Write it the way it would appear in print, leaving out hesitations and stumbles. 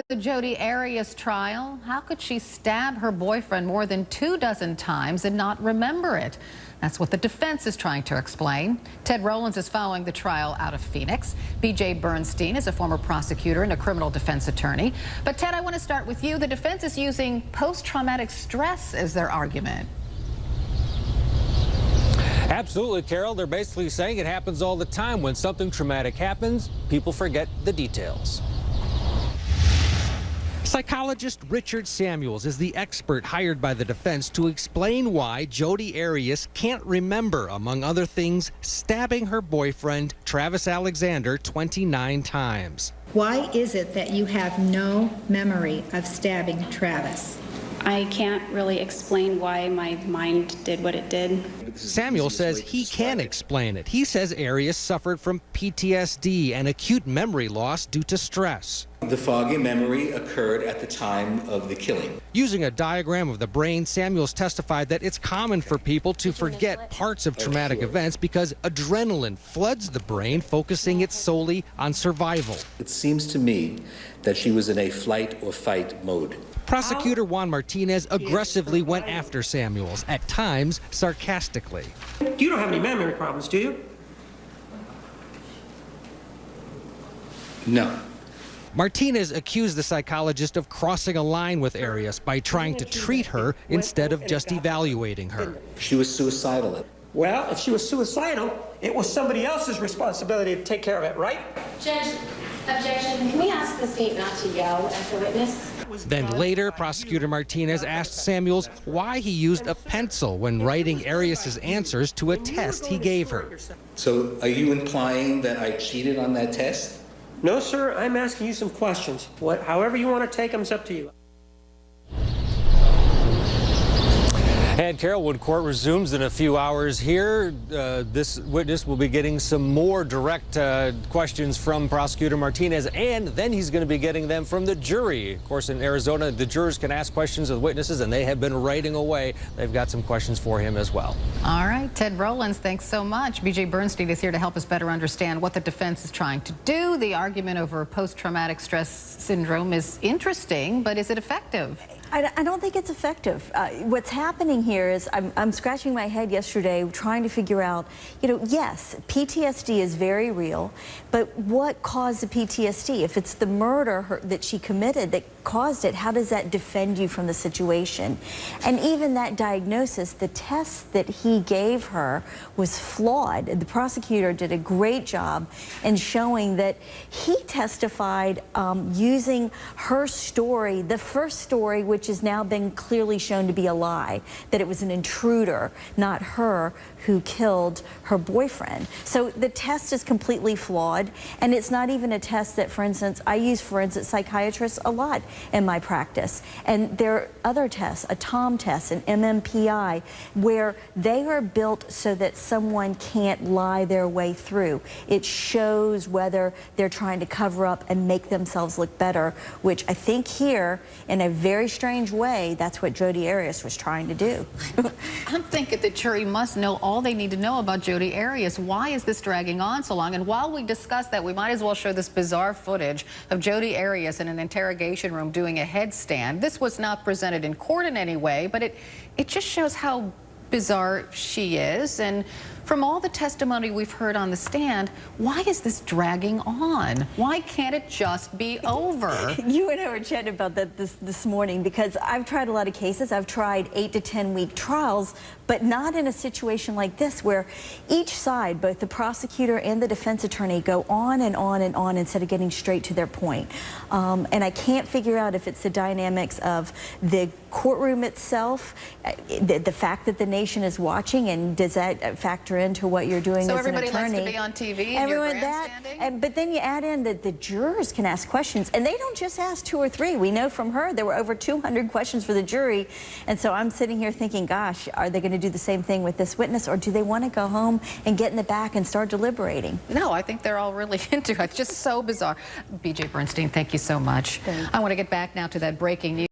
The Jodi Arias trial, how could she stab her boyfriend more than 24 times and not remember it? That's what the defense is trying to explain. Ted Rowlands is following the trial out of Phoenix. Bernstein is a former prosecutor and a criminal defense attorney. But Ted, I want to start with you. The defense is using post-traumatic stress as their argument. Absolutely, Carol. They're basically saying it happens all the time. When something traumatic happens, people forget the details. Psychologist Richard Samuels is the expert hired by the defense to explain why Jodi Arias can't remember, among other things, stabbing her boyfriend, Travis Alexander, 29 times. Why is it that you have no memory of stabbing Travis? I can't really explain why my mind did what it did. Samuel says he can explain it. He says Arias suffered from PTSD and acute memory loss due to stress. The foggy memory occurred at the time of the killing. Using a diagram of the brain, Samuels testified that it's common for people to forget parts of traumatic events because adrenaline floods the brain, focusing it solely on survival. It seems to me that she was in a flight or fight mode. Prosecutor Juan Martinez aggressively went after Samuels, at times sarcastically. You don't have any memory problems, do you? No. Martinez accused the psychologist of crossing a line with Arias by trying to treat her instead of just evaluating her. She was suicidal. Well, if she was suicidal, it was somebody else's responsibility to take care of it, right? Judge, objection. Can we ask the state not to yell at the witness? Then later, Prosecutor Martinez asked Samuels why he used a pencil when writing Arias' answers to a test he gave her. So are you implying that I cheated on that test? No, sir. I'm asking you some questions. However you want to take them, it's up to you. And Carol, when court resumes in a few hours here, this witness will be getting some more direct questions from Prosecutor Martinez, and then he's going to be getting them from the jury. Of course, in Arizona, the jurors can ask questions of witnesses, and they have been writing away. They've got some questions for him as well. All right, Ted Rowlands, thanks so much. Bernstein is here to help us better understand what the defense is trying to do. The argument over post-traumatic stress syndrome is interesting, but is it effective? I don't think it's effective. What's happening here is I'm scratching my head yesterday trying to figure out, yes, PTSD is very real, but what caused the PTSD? If it's the murder that she committed that caused it, how does that defend you from the situation? And even that diagnosis, the test that he gave her was flawed. The prosecutor did a great job in showing that he testified using her story, the first story, which has now been clearly shown to be a lie, that it was an intruder, not her, who killed her boyfriend. So the test is completely flawed, and it's not even a test that, for instance, I use forensic psychiatrists a lot in my practice. And there are other tests, a TOM test, an MMPI, where they are built so that someone can't lie their way through. It shows whether they're trying to cover up and make themselves look better, which I think here, in a very strange way, that's what Jodi Arias was trying to do. I'm thinking the jury must know all they need to know about Jodi Arias. Why is this dragging on so long? And while we discuss that, we might as well show this bizarre footage of Jodi Arias in an interrogation room doing a headstand. This was not presented in court in any way, but it just shows how bizarre she is. And from all the testimony we've heard on the stand, why is this dragging on? Why can't it just be over? You and I were chatting about that this morning, because I've tried a lot of cases. I've tried 8 to 10 week trials, but not in a situation like this where each side, both the prosecutor and the defense attorney, go on and on and on instead of getting straight to their point. And I can't figure out if it's the dynamics of the courtroom itself, the fact that the nation is watching, and does that factor into what you're doing as an attorney? So everybody likes to be on TV and you're grandstanding? But then you add in that the jurors can ask questions, and they don't just ask 2 or 3. We know from her there were over 200 questions for the jury, and so I'm sitting here thinking, gosh, are they going to do the same thing with this witness, or do they want to go home and get in the back and start deliberating? No, I think they're all really into it. It's just so bizarre. Bernstein, thank you so much. I want to get back now to that breaking news.